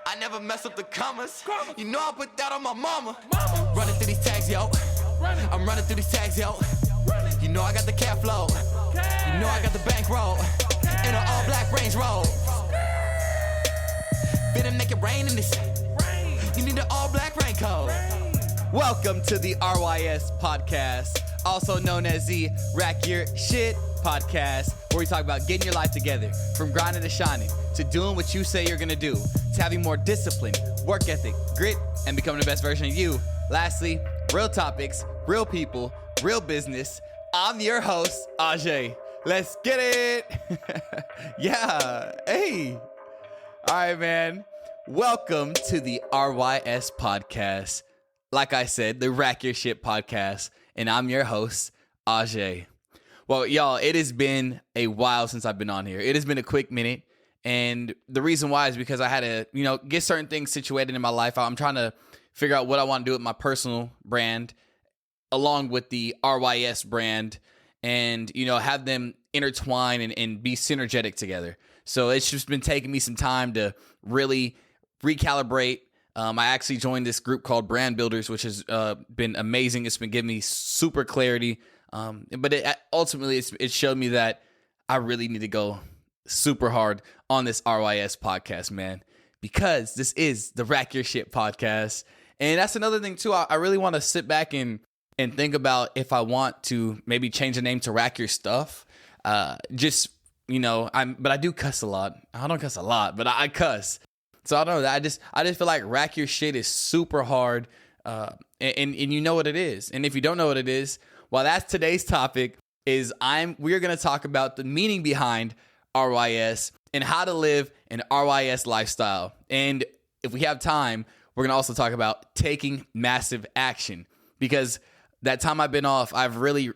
I never mess up the commas. You know I put that on my mama. Running through these tags, yo. I'm running through these tags, yo. You know I got the cat flow. You know I got the bankroll. In an all black Range Rover. Finna make it rain in this. You need an all black raincoat. Welcome to the RYS podcast, also known as the Rack Your Shit podcast, where we talk about getting your life together, from grinding to shining, to doing what you say you're gonna do, to having more discipline, work ethic, grit, and becoming the best version of you. Lastly, real topics, real people, real business. I'm your host, Ajay. Let's get it. Yeah. Hey. All right, man. Welcome to the RYS podcast. Like I said, the Rack Your Shit podcast, and I'm your host, Ajay. Well, y'all, it has been a while since I've been on here. It has been a quick minute, and the reason why is because I had to, get certain things situated in my life. I'm trying to figure out what I want to do with my personal brand, along with the RYS brand, and, have them intertwine and be synergetic together. So it's just been taking me some time to really recalibrate. I actually joined this group called Brand Builders, which has been amazing. It's been giving me super clarity. But ultimately, it showed me that I really need to go super hard on this RYS podcast, man, because this is the Rack Your Shit podcast. And that's another thing, too. I really want to sit back and think about if I want to maybe change the name to Rack Your Stuff. But I do cuss a lot. I don't cuss a lot, but I cuss. So I don't know. I just feel like Rack Your Shit is super hard, and you know what it is. And if you don't know what it is, well, that's today's topic. We're gonna talk about the meaning behind RYS and how to live an RYS lifestyle. And if we have time, we're gonna also talk about taking massive action, because that time I've been off, I've really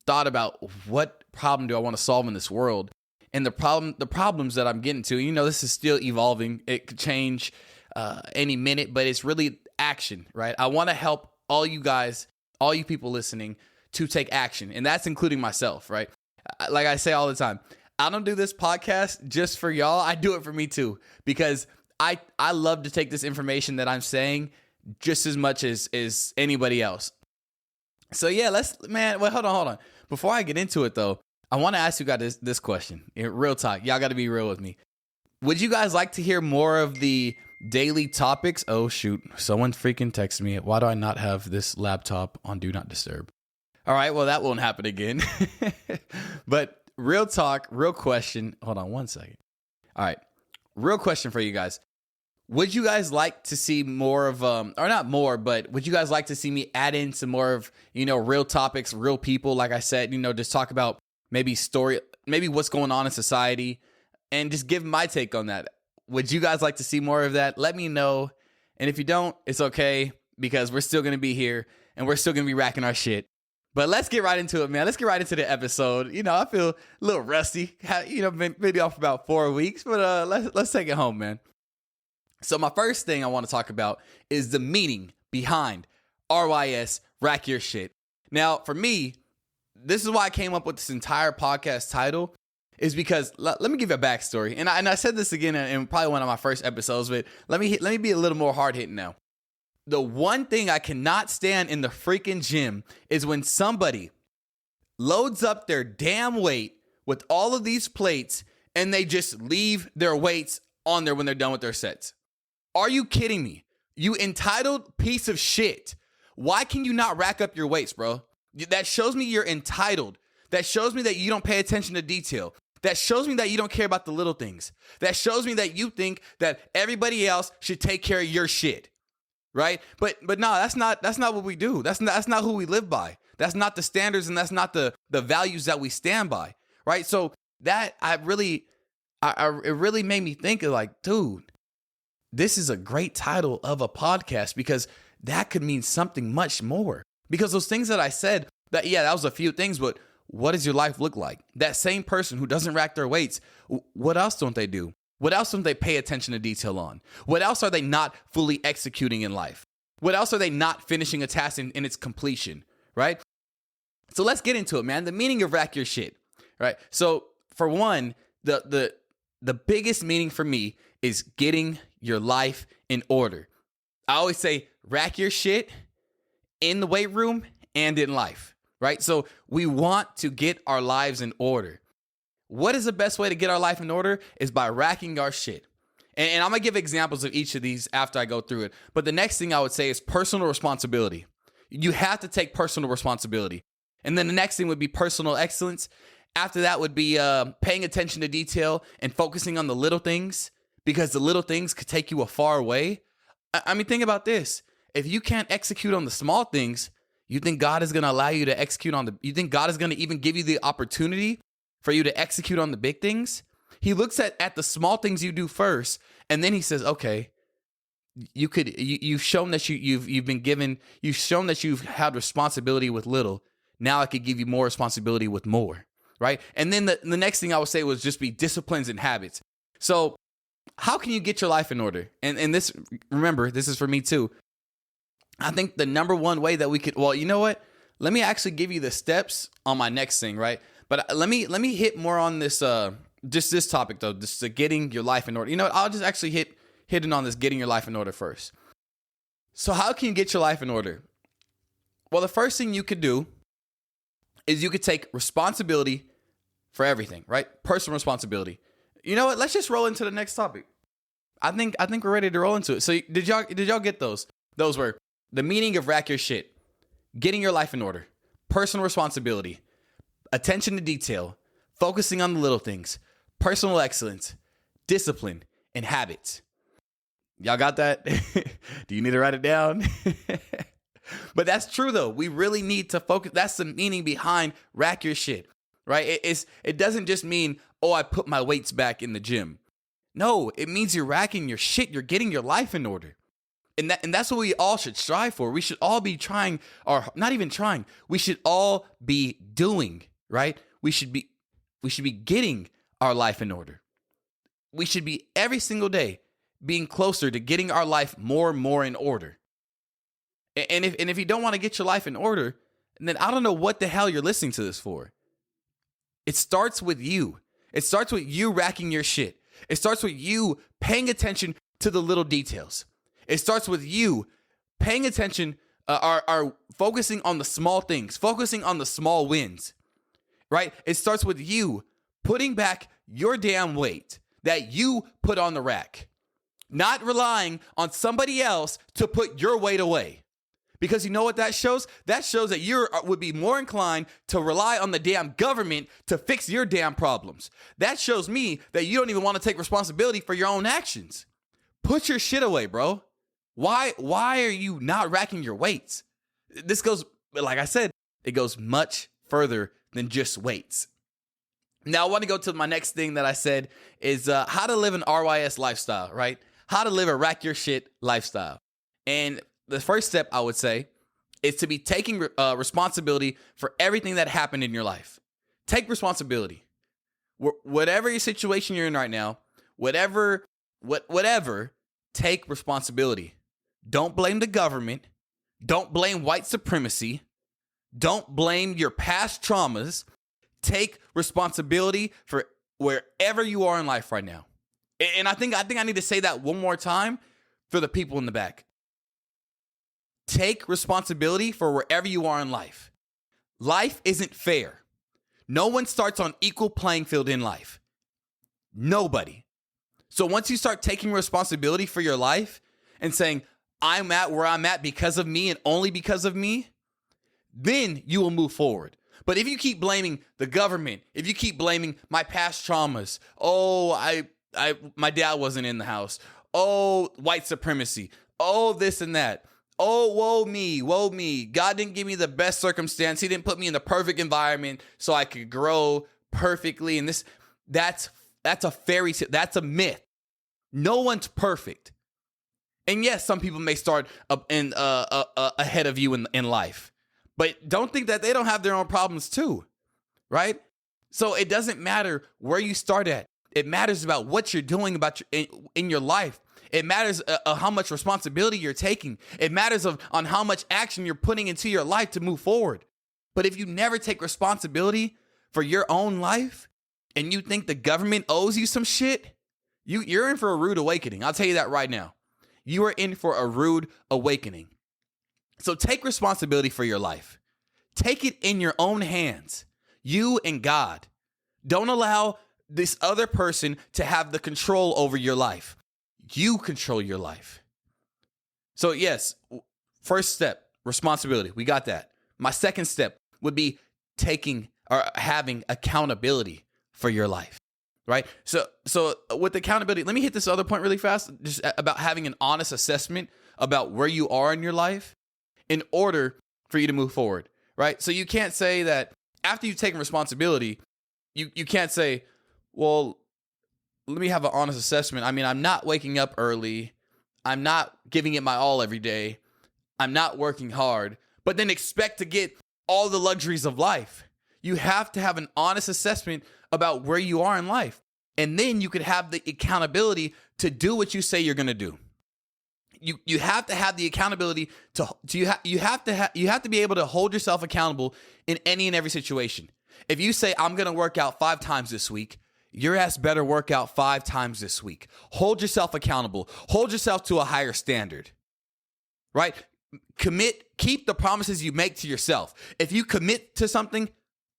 thought about what problem do I want to solve in this world. And the problems that I'm getting to, this is still evolving. It could change any minute, but it's really action, right? I want to help all you guys, all you people listening, to take action. And that's including myself, right? Like I say all the time, I don't do this podcast just for y'all. I do it for me too, because I love to take this information that I'm saying just as much as anybody else. So yeah, hold on. Before I get into it though, I want to ask you guys this question. Real talk. Y'all got to be real with me. Would you guys like to hear more of the daily topics? Oh, shoot. Someone freaking texted me. Why do I not have this laptop on Do Not Disturb? All right. Well, that won't happen again. But real talk, real question. Hold on one second. All right. Real question for you guys. Would you guys like to see more of, or not more, but would you guys like to see me add in some more of, real topics, real people? Like I said, just talk about maybe what's going on in society, and just give my take on that. Would you guys like to see more of that? Let me know. And if you don't, it's okay, because we're still going to be here and we're still going to be racking our shit. But let's get right into it, man. Let's get right into the episode. I feel a little rusty. Maybe off for about 4 weeks, but let's take it home, man. So my first thing I want to talk about is the meaning behind RYS, Rack Your Shit. Now, for me, this is why I came up with this entire podcast title, is because let me give you a backstory. And I said this again in probably one of my first episodes, but let me be a little more hard hitting now. The one thing I cannot stand in the freaking gym is when somebody loads up their damn weight with all of these plates and they just leave their weights on there when they're done with their sets. Are you kidding me? You entitled piece of shit. Why can you not rack up your weights, bro? That shows me you're entitled. That shows me that you don't pay attention to detail. That shows me that you don't care about the little things. That shows me that you think that everybody else should take care of your shit, right? But no, that's not what we do. That's not who we live by. That's not the standards, and that's not the values that we stand by, right? So that it really made me think of, like, dude, this is a great title of a podcast, because that could mean something much more. Because those things that I said, that was a few things, but what does your life look like? That same person who doesn't rack their weights, what else don't they do? What else don't they pay attention to detail on? What else are they not fully executing in life? What else are they not finishing a task in its completion, right? So let's get into it, man. The meaning of Rack Your Shit, right? So for one, the biggest meaning for me is getting your life in order. I always say rack your shit in the weight room and in life, right? So we want to get our lives in order. What is the best way to get our life in order? Is by racking our shit. And I'm going to give examples of each of these after I go through it. But the next thing I would say is personal responsibility. You have to take personal responsibility. And then the next thing would be personal excellence. After that would be paying attention to detail and focusing on the little things, because the little things could take you a far way. I mean, think about this. If you can't execute on the small things, you think God is going to allow you to execute on you think God is going to even give you the opportunity for you to execute on the big things? He looks at the small things you do first, and then he says, okay, you've shown that you've shown that you've had responsibility with little. Now I could give you more responsibility with more, right? And then the next thing I would say was just be disciplines and habits. So how can you get your life in order? And this, remember, this is for me too. I think the number one way that we could, well, you know what? Let me actually give you the steps on my next thing, right? But let me hit more on this, just this topic though, just getting your life in order. You know what? I'll just actually hit on this getting your life in order first. So how can you get your life in order? Well, the first thing you could do is you could take responsibility for everything, right? Personal responsibility. You know what? Let's just roll into the next topic. I think we're ready to roll into it. So did y'all get those? Those were the meaning of rack your shit, getting your life in order, personal responsibility, attention to detail, focusing on the little things, personal excellence, discipline, and habits. Y'all got that? Do you need to write it down? But that's true though. We really need to focus. That's the meaning behind rack your shit, right? It doesn't just mean, oh, I put my weights back in the gym. No, it means you're racking your shit. You're getting your life in order. And that's what we all should strive for. We should all be trying, or not even trying. We should all be doing, right? We should be getting our life in order. We should be every single day being closer to getting our life more and more in order. And if you don't want to get your life in order, then I don't know what the hell you're listening to this for. It starts with you. It starts with you racking your shit. It starts with you paying attention to the little details. It starts with you paying attention, are focusing on the small things, focusing on the small wins, right? It starts with you putting back your damn weight that you put on the rack, not relying on somebody else to put your weight away. Because you know what that shows? That shows that you would be more inclined to rely on the damn government to fix your damn problems. That shows me that you don't even want to take responsibility for your own actions. Put your shit away, bro. Why are you not racking your weights? This goes, like I said, it goes much further than just weights. Now I want to go to my next thing that I said is how to live an RYS lifestyle, right? How to live a rack your shit lifestyle. And the first step I would say is to be taking responsibility for everything that happened in your life. Take responsibility. Whatever your situation you're in right now, whatever, take responsibility. Don't blame the government. Don't blame white supremacy. Don't blame your past traumas. Take responsibility for wherever you are in life right now. And I think I need to say that one more time for the people in the back. Take responsibility for wherever you are in life. Life isn't fair. No one starts on equal playing field in life. Nobody. So once you start taking responsibility for your life and saying, I'm at where I'm at because of me and only because of me, then you will move forward. But if you keep blaming the government, if you keep blaming my past traumas, my dad wasn't in the house, white supremacy, this and that, woe me, God didn't give me the best circumstance, he didn't put me in the perfect environment so I could grow perfectly, and that's a fairy tale, that's a myth. No one's perfect. And yes, some people may start ahead of you in life. But don't think that they don't have their own problems too, right? So it doesn't matter where you start at. It matters about what you're doing in your life. It matters how much responsibility you're taking. It matters on how much action you're putting into your life to move forward. But if you never take responsibility for your own life and you think the government owes you some shit, You're in for a rude awakening. I'll tell you that right now. You are in for a rude awakening. So take responsibility for your life. Take it in your own hands. You and God. Don't allow this other person to have the control over your life. You control your life. So yes, first step, responsibility. We got that. My second step would be taking or having accountability for your life, right? So with accountability, let me hit this other point really fast, just about having an honest assessment about where you are in your life in order for you to move forward, right? So you can't say that after you've taken responsibility, you can't say, well, let me have an honest assessment. I mean, I'm not waking up early. I'm not giving it my all every day. I'm not working hard, but then expect to get all the luxuries of life. You have to have an honest assessment about where you are in life. And then you could have the accountability to do what you say you're going to do. You have to have the accountability you have to be able to hold yourself accountable in any and every situation. If you say, I'm going to work out 5 times this week, your ass better work out 5 times this week. Hold yourself accountable. Hold yourself to a higher standard, right? Keep the promises you make to yourself. If you commit to something,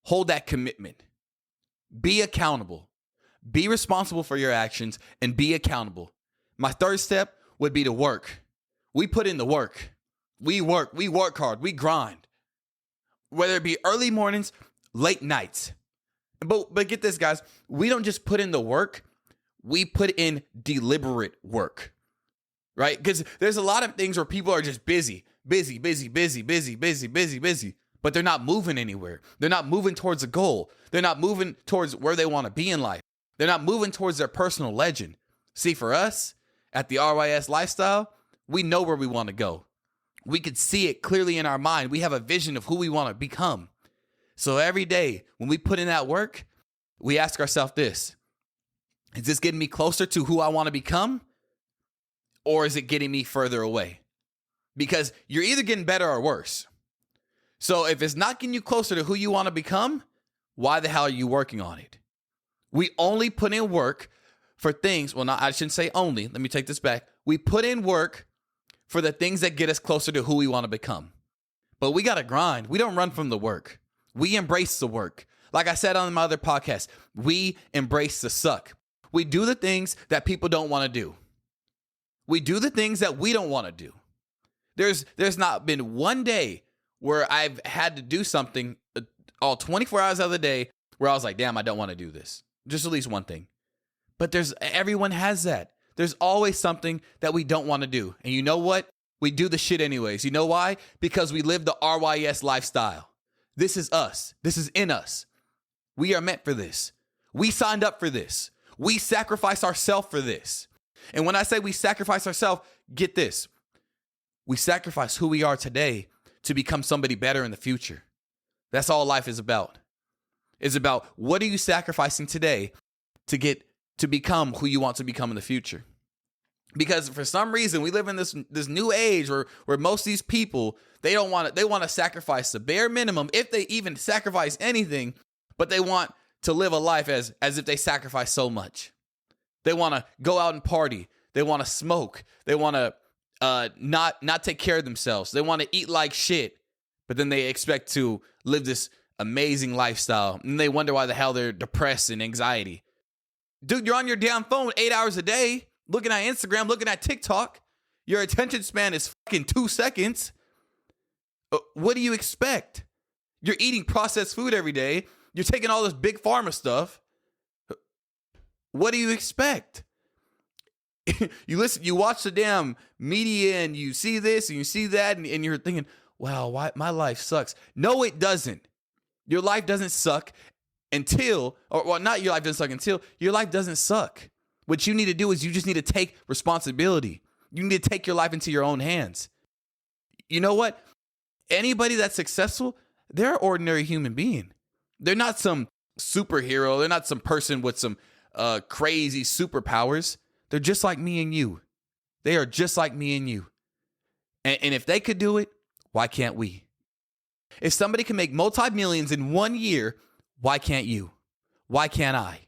hold that commitment. Be accountable. Be responsible for your actions and be accountable. My third step would be to work. We put in the work. We work hard, we grind. Whether it be early mornings, late nights. But get this, guys, we don't just put in the work, we put in deliberate work, right? Because there's a lot of things where people are just busy, but they're not moving anywhere. They're not moving towards a goal. They're not moving towards where they want to be in life. They're not moving towards their personal legend. See, for us at the RYS Lifestyle, we know where we want to go. We could see it clearly in our mind. We have a vision of who we want to become. So every day when we put in that work, we ask ourselves this: is this getting me closer to who I want to become? Or is it getting me further away? Because you're either getting better or worse. So if it's not getting you closer to who you want to become, why the hell are you working on it? We only put in work for things. Well, I shouldn't say only. Let me take this back. We put in work for the things that get us closer to who we want to become. But we got to grind. We don't run from the work. We embrace the work. Like I said on my other podcast, we embrace the suck. We do the things that people don't want to do. We do the things that we don't want to do. There's not been one day where I've had to do something all 24 hours of the day where I was like, damn, I don't want to do this. Just at least one thing. But everyone has that. There's always something that we don't want to do. And you know what? We do the shit anyways. You know why? Because we live the RYS lifestyle. This is us. This is in us. We are meant for this. We signed up for this. We sacrifice ourselves for this. And when I say we sacrifice ourselves, get this. We sacrifice who we are today to become somebody better in the future. That's all life is about. It's about what are you sacrificing today to become who you want to become in the future. Because for some reason we live in this new age where most of these people, they want to sacrifice the bare minimum, if they even sacrifice anything, but they want to live a life as if they sacrifice so much. They want to go out and party. They want to smoke. They want to not take care of themselves. They want to eat like shit, but then they expect to live this amazing lifestyle. And they wonder why the hell they're depressed and anxiety. Dude, you're on your damn phone 8 hours a day, looking at Instagram, looking at TikTok. Your attention span is fucking 2 seconds. What do you expect? You're eating processed food every day. You're taking all this big pharma stuff. What do you expect? You watch the damn media and you see this and you see that and you're thinking, wow, why my life sucks. No, it doesn't. Your life doesn't suck until your life doesn't suck. What you need to do is you just need to take responsibility. You need to take your life into your own hands. You know what? Anybody that's successful, they're an ordinary human being. They're not some superhero. They're not some person with some crazy superpowers. They're just like me and you. They are just like me and you. And if they could do it, why can't we? If somebody can make multi-millions in 1 year, why can't you? Why can't I?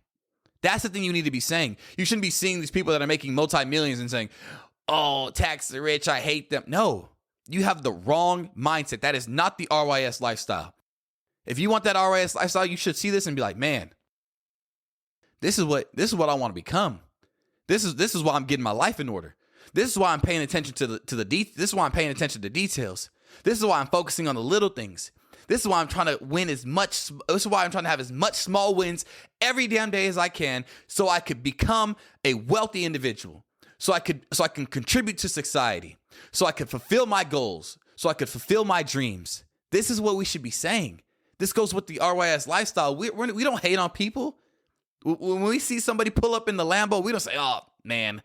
That's the thing you need to be saying. You shouldn't be seeing these people that are making multi-millions and saying, oh, tax the rich, I hate them. No, you have the wrong mindset. That is not the RYS lifestyle. If you want that RYS lifestyle, you should see this and be like, man, this is what I want to become. This is why I'm getting my life in order. This is why I'm paying attention this is why I'm paying attention to details. This is why I'm focusing on the little things. This is why I'm trying to this is why I'm trying to have as much small wins every damn day as I can, so I could become a wealthy individual. So I can contribute to society. So I could fulfill my goals. So I could fulfill my dreams. This is what we should be saying. This goes with the RYS lifestyle. We don't hate on people. When we see somebody pull up in the Lambo, we don't say, oh, man,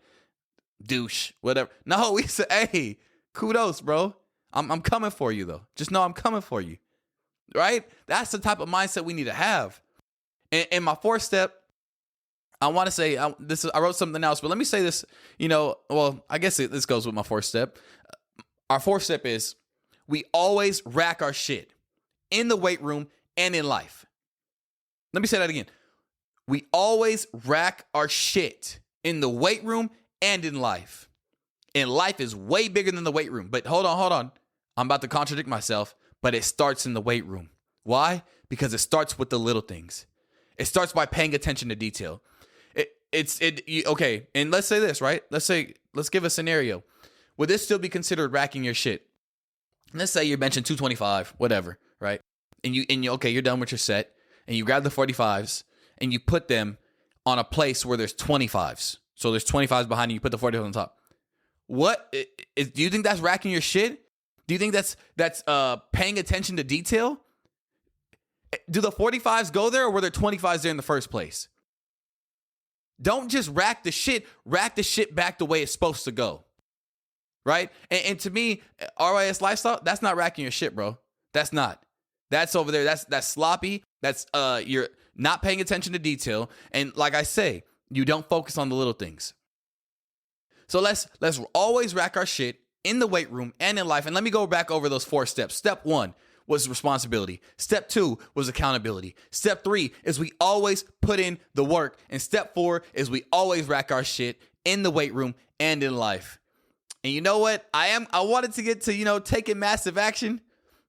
douche, whatever. No, we say, hey, kudos, bro. I'm coming for you, though. Just know I'm coming for you, right? That's the type of mindset we need to have. And my fourth step, I want to say, I wrote something else, but let me say this, I guess this goes with my fourth step. Our fourth step is we always rack our shit in the weight room and in life. Let me say that again. We always rack our shit in the weight room and in life. And life is way bigger than the weight room. But hold on. I'm about to contradict myself, but it starts in the weight room. Why? Because it starts with the little things. It starts by paying attention to detail. Okay, and let's say this, right? Let's give a scenario. Would this still be considered racking your shit? Let's say you're benching 225, whatever, right? And you're done with your set, and you grab the 45s, and you put them on a place where there's 25s. So there's 25s behind you, you put the 45s on top. Do you think that's racking your shit? Do you think that's paying attention to detail? Do the 45s go there, or were there 25s there in the first place? Don't just rack the shit back the way it's supposed to go. Right? And to me, RYS lifestyle, that's not racking your shit, bro. That's not. That's over there. That's sloppy. That's you're not paying attention to detail. And like I say, you don't focus on the little things. So let's always rack our shit in the weight room and in life. And let me go back over those 4 steps. Step 1 was responsibility. Step 2 was accountability. Step 3 is we always put in the work. And step 4 is we always rack our shit in the weight room and in life. And you know what? I wanted to get to, taking massive action,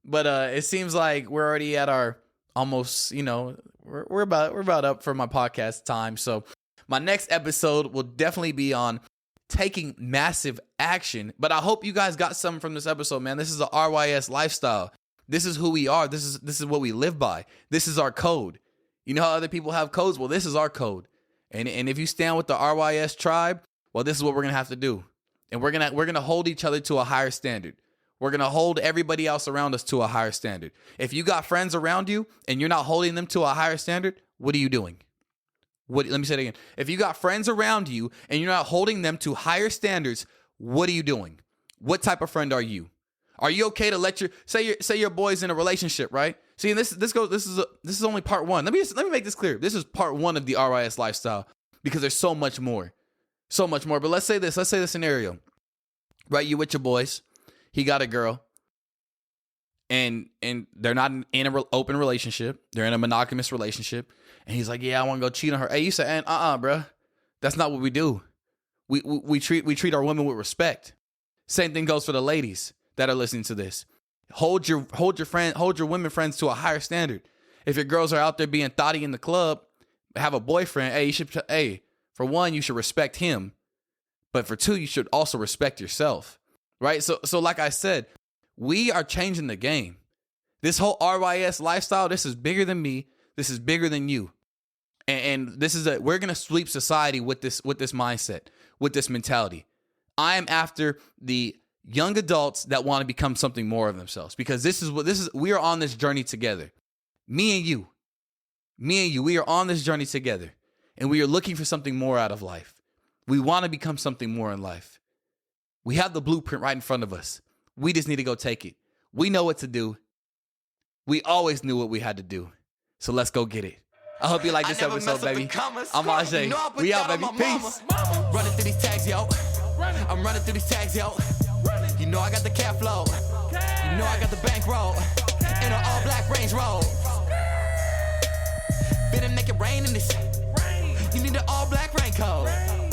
but it seems like we're already at our almost, we're about up for my podcast time. So my next episode will definitely be on taking massive action. But I hope you guys got something from this episode, man. This is the RYS lifestyle. This is who we are. This is what we live by. This is our code. You know how other people have codes? Well, this is our code. And if you stand with the RYS tribe, well, this is what we're gonna have to do. And we're gonna hold each other to a higher standard. We're gonna hold everybody else around us to a higher standard. If you got friends around you and you're not holding them to a higher standard, what are you doing? Let me say it again. If you got friends around you and you're not holding them to higher standards, what are you doing? What type of friend are you? Are you okay to let say your boy's in a relationship, right? See, and this is only part 1. Let me make this clear. This is part 1 of the RYS lifestyle because there's so much more. So much more. But let's say this scenario. Right? You with your boys. He got a girl. And they're not in an open relationship. They're in a monogamous relationship. And he's like, yeah, I want to go cheat on her. Hey, you say, bro. That's not what we do. We treat our women with respect. Same thing goes for the ladies that are listening to this. Hold your women friends to a higher standard. If your girls are out there being thotty in the club, have a boyfriend, for one, you should respect him. But for 2, you should also respect yourself. Right? So like I said, we are changing the game. This whole RYS lifestyle, this is bigger than me. This is bigger than you. And we're going to sweep society with this mindset, with this mentality. I am after the young adults that want to become something more of themselves, because we are on this journey together. Me and you, we are on this journey together, and we are looking for something more out of life. We want to become something more in life. We have the blueprint right in front of us. We just need to go take it. We know what to do. We always knew what we had to do. So let's go get it. I hope you like this episode, baby. I'm Ajay. We out, baby. Peace. Running through these tags, yo. I'm running through these tags, yo. You know I got the cat flow. You know I got the bankroll. In an all black Range Rover. Been a make it rain in this. You need an all black raincoat.